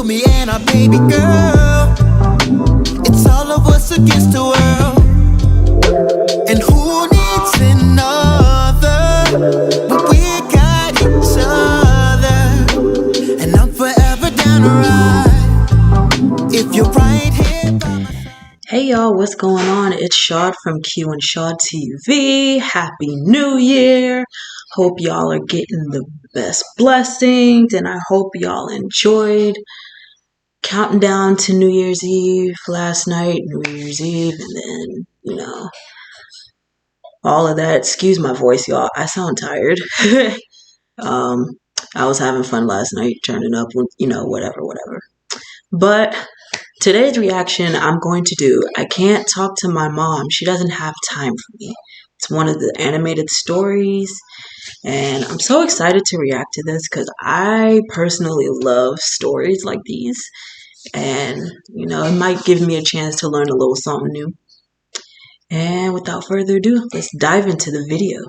me and our baby girl. It's all of us against the world. And who needs another? But we got each other. And I'm forever down the ride. If you're right here by my side. Hey y'all, what's going on? It's Shawdd from Q and Shawdd TV. Happy New Year. Hope y'all are getting the best blessings, and I hope y'all enjoyed counting down to New Year's Eve last night, New Year's Eve, and then, all of that. Excuse my voice, y'all. I sound tired. I was having fun last night, turning up with, whatever. But today's reaction I'm going to do, I can't talk to my mom. She doesn't have time for me. It's one of the animated stories, and I'm so excited to react to this because I personally love stories like these, and, it might give me a chance to learn a little something new. And without further ado, let's dive into the video.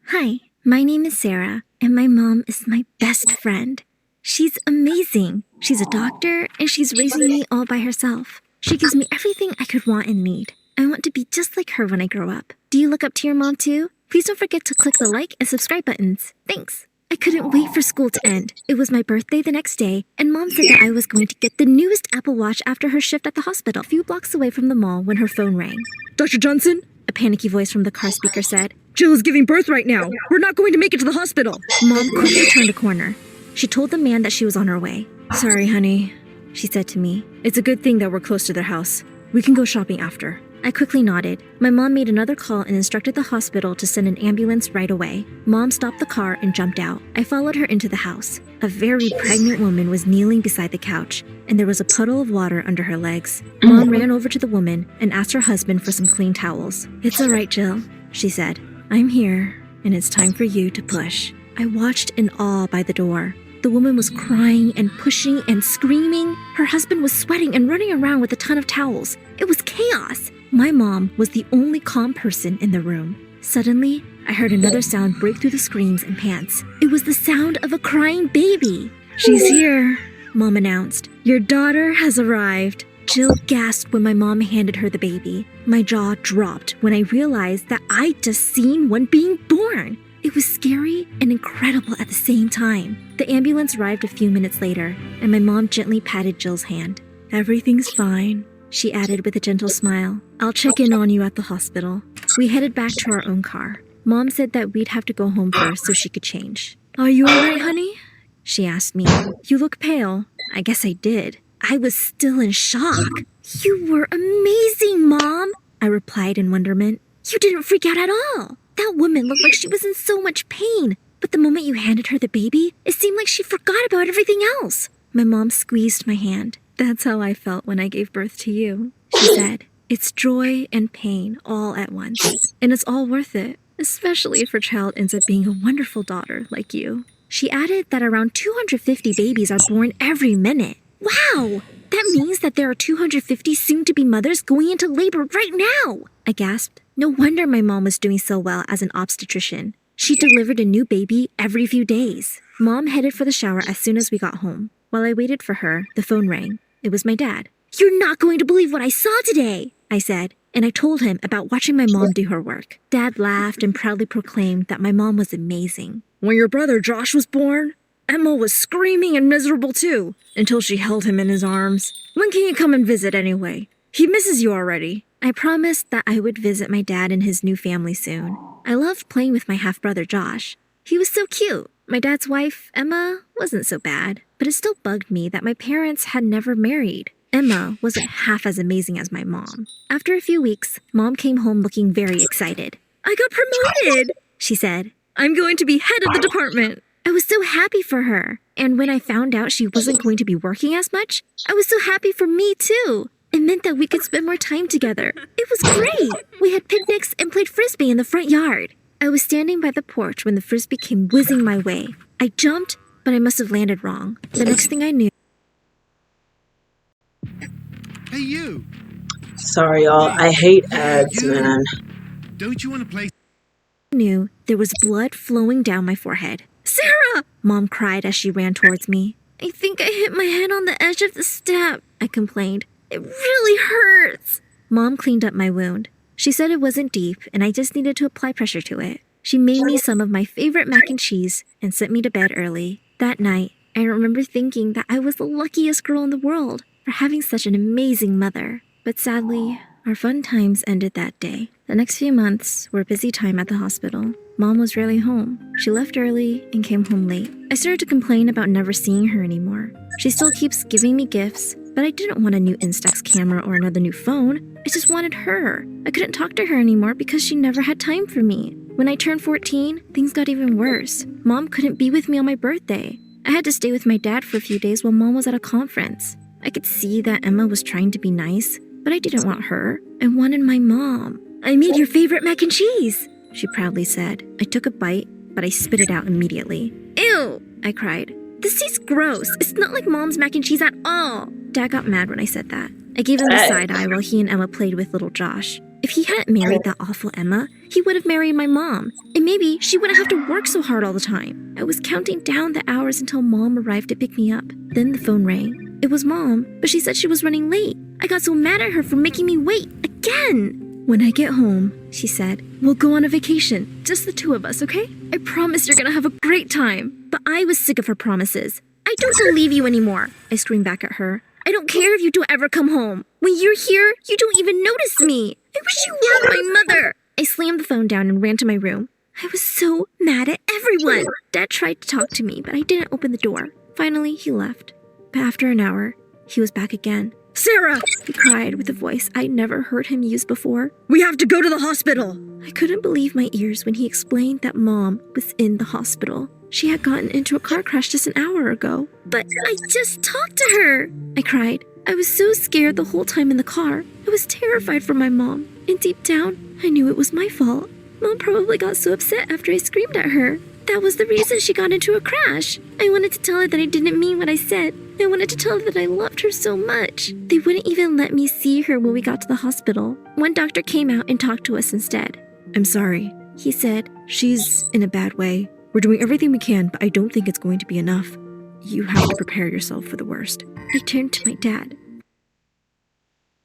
Hi, my name is Sarah, and my mom is my best friend. She's amazing. She's a doctor, and she's raising me all by herself. She gives me everything I could want and need. I want to be just like her when I grow up. Do you look up to your mom too? Please don't forget to click the like and subscribe buttons. Thanks. I couldn't wait for school to end. It was my birthday the next day, and Mom said that I was going to get the newest Apple Watch after her shift at the hospital, a few blocks away from the mall when her phone rang. Dr. Johnson? A panicky voice from the car speaker said. Jill is giving birth right now. We're not going to make it to the hospital. Mom quickly turned a corner. She told the man that she was on her way. Sorry, honey, she said to me. It's a good thing that we're close to their house. We can go shopping after. I quickly nodded. My mom made another call and instructed the hospital to send an ambulance right away. Mom stopped the car and jumped out. I followed her into the house. A very pregnant woman was kneeling beside the couch, and there was a puddle of water under her legs. Mom ran over to the woman and asked her husband for some clean towels. "It's all right, Jill," she said. "I'm here, and it's time for you to push." I watched in awe by the door. The woman was crying and pushing and screaming. Her husband was sweating and running around with a ton of towels. It was chaos. My mom was the only calm person in the room. Suddenly, I heard another sound break through the screams and pants. It was the sound of a crying baby. "She's here," Mom announced. "Your daughter has arrived." Jill gasped when my mom handed her the baby. My jaw dropped when I realized that I'd just seen one being born. It was scary and incredible at the same time. The ambulance arrived a few minutes later, and my mom gently patted Jill's hand. "Everything's fine," she added with a gentle smile. "I'll check in on you at the hospital." We headed back to our own car. Mom said that we'd have to go home first so she could change. "Are you all right, honey?" she asked me. "You look pale." I guess I did. I was still in shock. "You were amazing, Mom," I replied in wonderment. "You didn't freak out at all. That woman looked like she was in so much pain. But the moment you handed her the baby, it seemed like she forgot about everything else." My mom squeezed my hand. "That's how I felt when I gave birth to you," she said. "It's joy and pain all at once. And it's all worth it, especially if her child ends up being a wonderful daughter like you." She added that around 250 babies are born every minute. Wow! That means that there are 250 soon-to-be mothers going into labor right now! I gasped. No wonder my mom was doing so well as an obstetrician. She delivered a new baby every few days. Mom headed for the shower as soon as we got home. While I waited for her, the phone rang. It was my dad. "You're not going to believe what I saw today," I said, and I told him about watching my mom do her work. Dad laughed and proudly proclaimed that my mom was amazing. "When your brother Josh was born, Emma was screaming and miserable too, until she held him in his arms. When can you come and visit anyway? He misses you already." I promised that I would visit my dad and his new family soon. I loved playing with my half-brother Josh. He was so cute. My dad's wife, Emma, wasn't so bad, but it still bugged me that my parents had never married. Emma wasn't half as amazing as my mom. After a few weeks, Mom came home looking very excited. "I got promoted," she said. "I'm going to be head of the department." I was so happy for her. And when I found out she wasn't going to be working as much, I was so happy for me too. It meant that we could spend more time together. It was great. We had picnics and played frisbee in the front yard. I was standing by the porch when the frisbee came whizzing my way. I jumped, but I must have landed wrong. The next thing I knew... Hey, you! Sorry, y'all. I hate ads, man. Don't you want to play? Knew there was blood flowing down my forehead. "Sarah!" Mom cried as she ran towards me. I think I hit my head on the edge of the step, I complained. It really hurts. Mom cleaned up my wound. She said it wasn't deep and I just needed to apply pressure to it. She made me some of my favorite mac and cheese and sent me to bed early. That night, I remember thinking that I was the luckiest girl in the world for having such an amazing mother. But sadly, our fun times ended that day. The next few months were a busy time at the hospital. Mom was rarely home. She left early and came home late. I started to complain about never seeing her anymore. She still keeps giving me gifts, but I didn't want a new Instax camera or another new phone. I just wanted her. I couldn't talk to her anymore because she never had time for me. When I turned 14, things got even worse. Mom couldn't be with me on my birthday. I had to stay with my dad for a few days while Mom was at a conference. I could see that Emma was trying to be nice, but I didn't want her. I wanted my mom. I made your favorite mac and cheese, she proudly said. I took a bite, but I spit it out immediately. Ew, I cried. This tastes gross. It's not like Mom's mac and cheese at all. Dad got mad when I said that. I gave him the side eye while he and Emma played with little Josh. If he hadn't married that awful Emma, he would have married my mom. And maybe she wouldn't have to work so hard all the time. I was counting down the hours until Mom arrived to pick me up. Then the phone rang. It was Mom, but she said she was running late. I got so mad at her for making me wait again. When I get home, she said, we'll go on a vacation. Just the two of us, okay? I promise you're gonna have a great time. But I was sick of her promises. I don't believe you anymore, I screamed back at her. I don't care if you don't ever come home. When you're here, you don't even notice me. I wish you were my mother. I slammed the phone down and ran to my room. I was so mad at everyone. Dad tried to talk to me, but I didn't open the door. Finally, he left. But after an hour, he was back again. Sarah, he cried with a voice I'd never heard him use before. We have to go to the hospital. I couldn't believe my ears when he explained that Mom was in the hospital. She had gotten into a car crash just an hour ago. But I just talked to her, I cried. I was so scared the whole time in the car. I was terrified for my mom. And deep down, I knew it was my fault. Mom probably got so upset after I screamed at her. That was the reason she got into a crash. I wanted to tell her that I didn't mean what I said. I wanted to tell her that I loved her so much. They wouldn't even let me see her when we got to the hospital. One doctor came out and talked to us instead. I'm sorry, he said. She's in a bad way. We're doing everything we can, but I don't think it's going to be enough. You have to prepare yourself for the worst. I turned to my dad.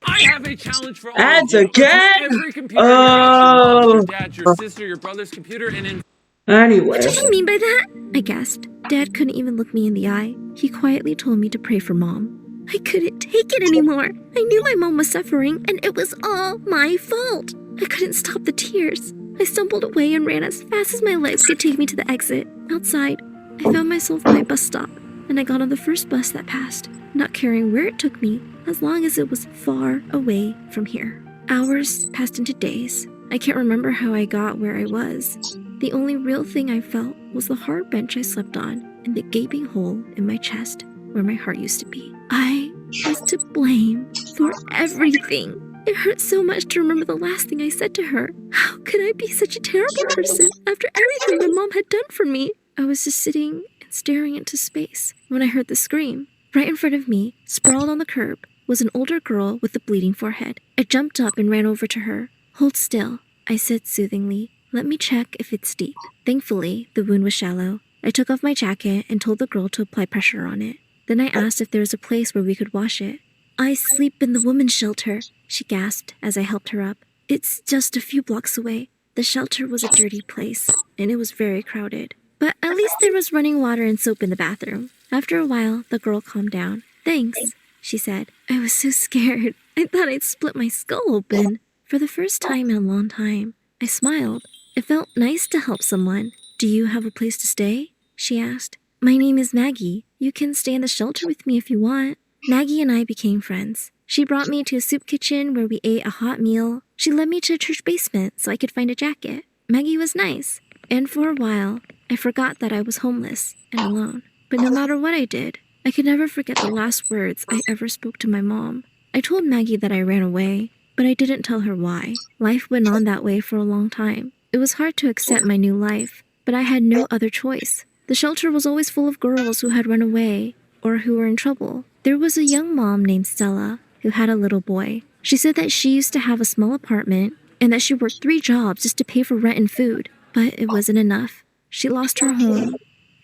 I have a challenge for all Ads of you. again? Every computer in your house, your Oh. mom's, your dad's, your sister, your brother's computer, and in Anyway. What did you mean by that? I gasped. Dad couldn't even look me in the eye. He quietly told me to pray for Mom. I couldn't take it anymore. I knew my mom was suffering, and it was all my fault. I couldn't stop the tears. I stumbled away and ran as fast as my legs could take me to the exit. Outside, I found myself by a bus stop, and I got on the first bus that passed, not caring where it took me, as long as it was far away from here. Hours passed into days. I can't remember how I got where I was. The only real thing I felt was the hard bench I slept on and the gaping hole in my chest where my heart used to be. I was to blame for everything. It hurt so much to remember the last thing I said to her. How could I be such a terrible person after everything my mom had done for me? I was just sitting and staring into space when I heard the scream. Right in front of me, sprawled on the curb, was an older girl with a bleeding forehead. I jumped up and ran over to her. Hold still, I said soothingly. Let me check if it's deep. Thankfully, the wound was shallow. I took off my jacket and told the girl to apply pressure on it. Then I asked if there was a place where we could wash it. I sleep in the women's shelter, she gasped as I helped her up. It's just a few blocks away. The shelter was a dirty place, and it was very crowded. But at least there was running water and soap in the bathroom. After a while, the girl calmed down. Thanks, she said. I was so scared. I thought I'd split my skull open. For the first time in a long time, I smiled. It felt nice to help someone. Do you have a place to stay? She asked. My name is Maggie. You can stay in the shelter with me if you want. Maggie and I became friends. She brought me to a soup kitchen where we ate a hot meal. She led me to a church basement so I could find a jacket. Maggie was nice. And for a while, I forgot that I was homeless and alone. But no matter what I did, I could never forget the last words I ever spoke to my mom. I told Maggie that I ran away, but I didn't tell her why. Life went on that way for a long time. It was hard to accept my new life, but I had no other choice. The shelter was always full of girls who had run away or who were in trouble. There was a young mom named Stella who had a little boy. She said that she used to have a small apartment and that she worked 3 jobs just to pay for rent and food, but it wasn't enough. She lost her home,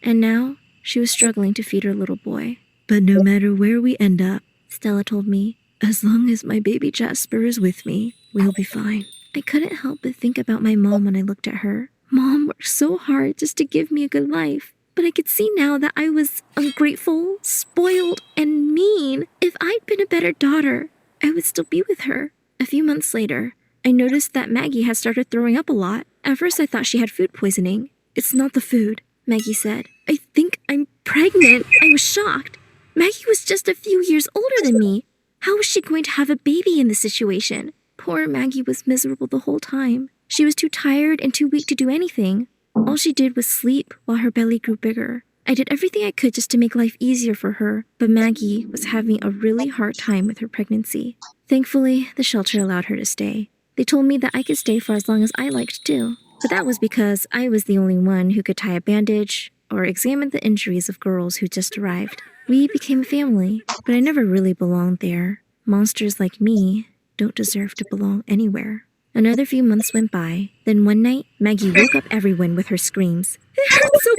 and now she was struggling to feed her little boy. But no matter where we end up, Stella told me, as long as my baby Jasper is with me, we'll be fine. I couldn't help but think about my mom when I looked at her. Mom worked so hard just to give me a good life. But I could see now that I was ungrateful, spoiled, and mean. If I'd been a better daughter, I would still be with her. A few months later, I noticed that Maggie had started throwing up a lot. At first, I thought she had food poisoning. It's not the food, Maggie said. I think I'm pregnant. I was shocked. Maggie was just a few years older than me. How was she going to have a baby in this situation? Poor Maggie was miserable the whole time. She was too tired and too weak to do anything. All she did was sleep while her belly grew bigger. I did everything I could just to make life easier for her, but Maggie was having a really hard time with her pregnancy. Thankfully, the shelter allowed her to stay. They told me that I could stay for as long as I liked too, but that was because I was the only one who could tie a bandage or examine the injuries of girls who just arrived. We became a family, but I never really belonged there. Monsters like me don't deserve to belong anywhere. Another few months went by. Then one night, Maggie woke up everyone with her screams. It hurts so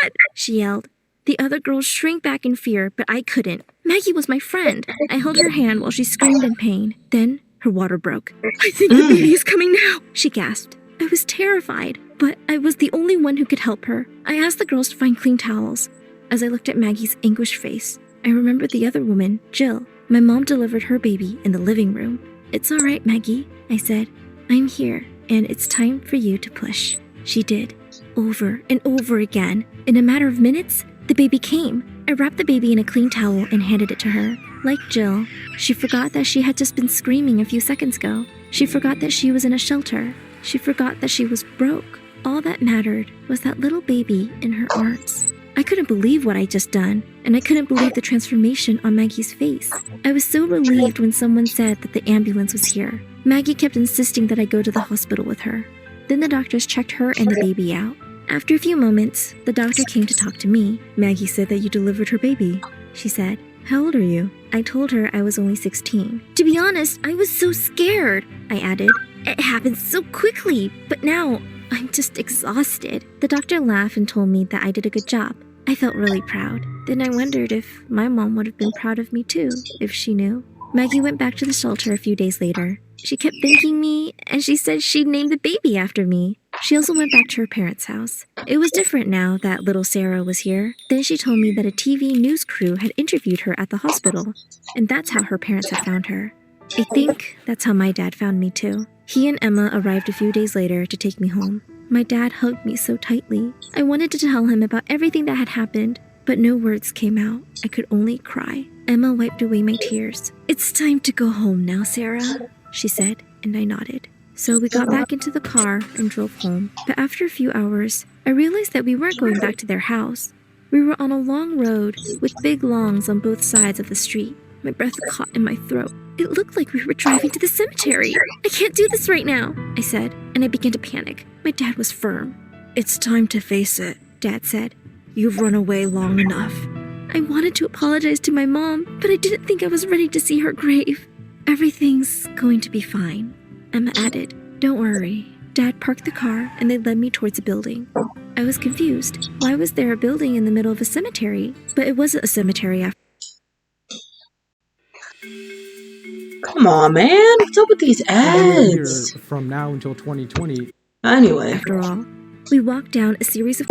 bad, she yelled. The other girls shrank back in fear, but I couldn't. Maggie was my friend. I held her hand while she screamed in pain. Then her water broke. I think the baby is coming now, she gasped. I was terrified, but I was the only one who could help her. I asked the girls to find clean towels. As I looked at Maggie's anguished face, I remembered the other woman, Jill. My mom delivered her baby in the living room. It's all right, Maggie, I said. I'm here, and it's time for you to push. She did, over and over again. In a matter of minutes, the baby came. I wrapped the baby in a clean towel and handed it to her. Like Jill, she forgot that she had just been screaming a few seconds ago. She forgot that she was in a shelter. She forgot that she was broke. All that mattered was that little baby in her arms. I couldn't believe what I'd just done, and I couldn't believe the transformation on Maggie's face. I was so relieved when someone said that the ambulance was here. Maggie kept insisting that I go to the hospital with her. Then the doctors checked her and the baby out. After a few moments, the doctor came to talk to me. Maggie said that you delivered her baby, she said. How old are you? I told her I was only 16. To be honest, I was so scared, I added. It happened so quickly, but now I'm just exhausted. The doctor laughed and told me that I did a good job. I felt really proud. Then I wondered if my mom would have been proud of me too, if she knew. Maggie went back to the shelter a few days later. She kept thanking me, and she said she'd name the baby after me. She also went back to her parents' house. It was different now that little Sarah was here. Then she told me that a TV news crew had interviewed her at the hospital, and that's how her parents had found her. I think that's how my dad found me too. He and Emma arrived a few days later to take me home. My dad hugged me so tightly. I wanted to tell him about everything that had happened, but no words came out. I could only cry. Emma wiped away my tears. It's time to go home now, Sarah, she said, and I nodded. So we got back into the car and drove home. But after a few hours, I realized that we weren't going back to their house. We were on a long road with big lawns on both sides of the street. My breath caught in my throat. It looked like we were driving to the cemetery. I can't do this right now, I said, and I began to panic. My dad was firm. It's time to face it, Dad said. You've run away long enough. I wanted to apologize to my mom, but I didn't think I was ready to see her grave. Everything's going to be fine, Emma added. Don't worry. Dad parked the car and they led me towards a building. I was confused. Why was there a building in the middle of a cemetery? But it wasn't a cemetery after. Come on, man. What's up with these ads? Here from now until 2020. Anyway. After all, we walked down a series of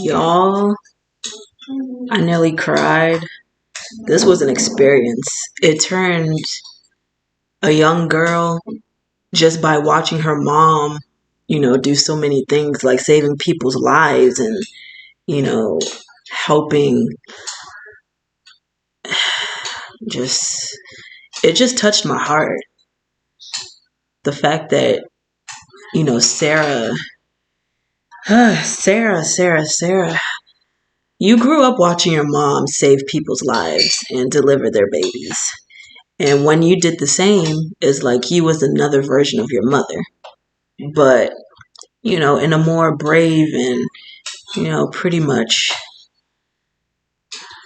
Y'all, I nearly cried. This was an experience. It turned a young girl just by watching her mom, do so many things like saving people's lives and, helping. It just touched my heart. The fact that, Sarah, Sarah, you grew up watching your mom save people's lives and deliver their babies. And when you did the same, it's like you was another version of your mother. But, in a more brave and, pretty much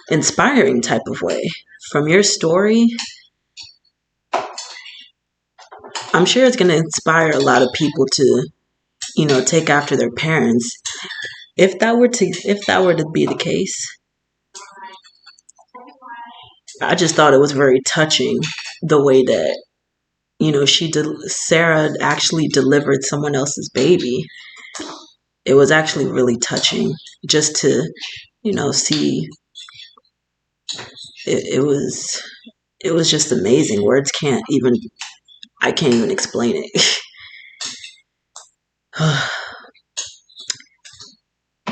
inspiring type of way. From your story, I'm sure it's going to inspire a lot of people to, take after their parents. If that were to be the case, I just thought it was very touching the way that, Sarah actually delivered someone else's baby. It was actually really touching just to, see. It was just amazing. I can't even explain it.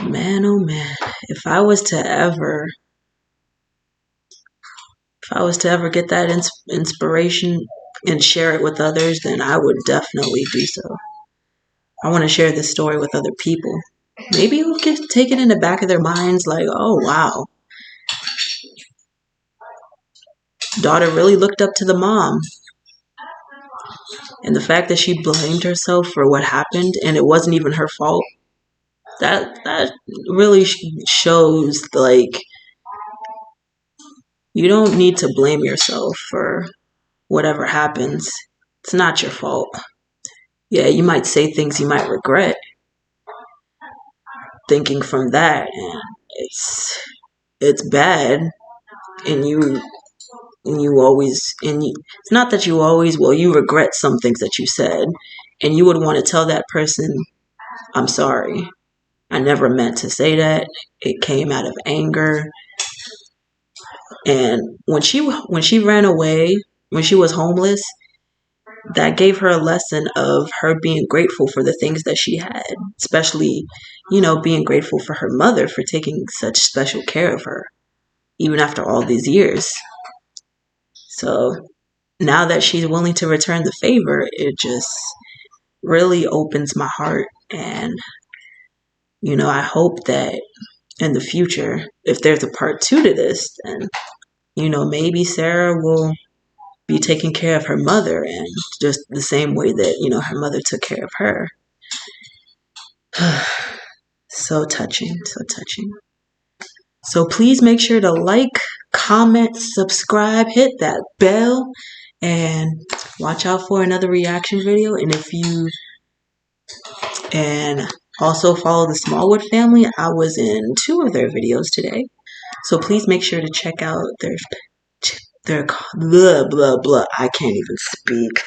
Man, oh man, if I was to ever get that inspiration and share it with others, then I would definitely do so. I want to share this story with other people. Maybe it will get taken in the back of their minds like, oh wow, daughter really looked up to the mom. And the fact that she blamed herself for what happened and it wasn't even her fault, that really shows like you don't need to blame yourself for whatever happens. It's not your fault. Yeah, you might say things you might regret thinking from that, and it's bad, and it's not that you always, well, you regret some things that you said, and you would want to tell that person, I'm sorry, I never meant to say that, it came out of anger. And when she ran away, when she was homeless, that gave her a lesson of her being grateful for the things that she had, especially, being grateful for her mother for taking such special care of her, even after all these years. So now that she's willing to return the favor, it just really opens my heart. And, I hope that in the future, if there's a part 2 to this, then, maybe Sarah will be taking care of her mother and just the same way that, her mother took care of her. So touching, so touching. So please make sure to like, comment, subscribe, hit that bell, and watch out for another reaction video. And also follow the Smallwood family. I was in 2 of their videos today. So please make sure to check out their blah, blah, blah. I can't even speak.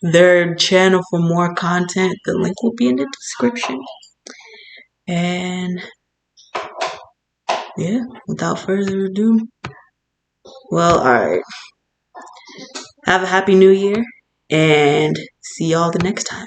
Their channel for more content. The link will be in the description. And yeah, without further ado, well, alright. Have a happy new year and see y'all the next time.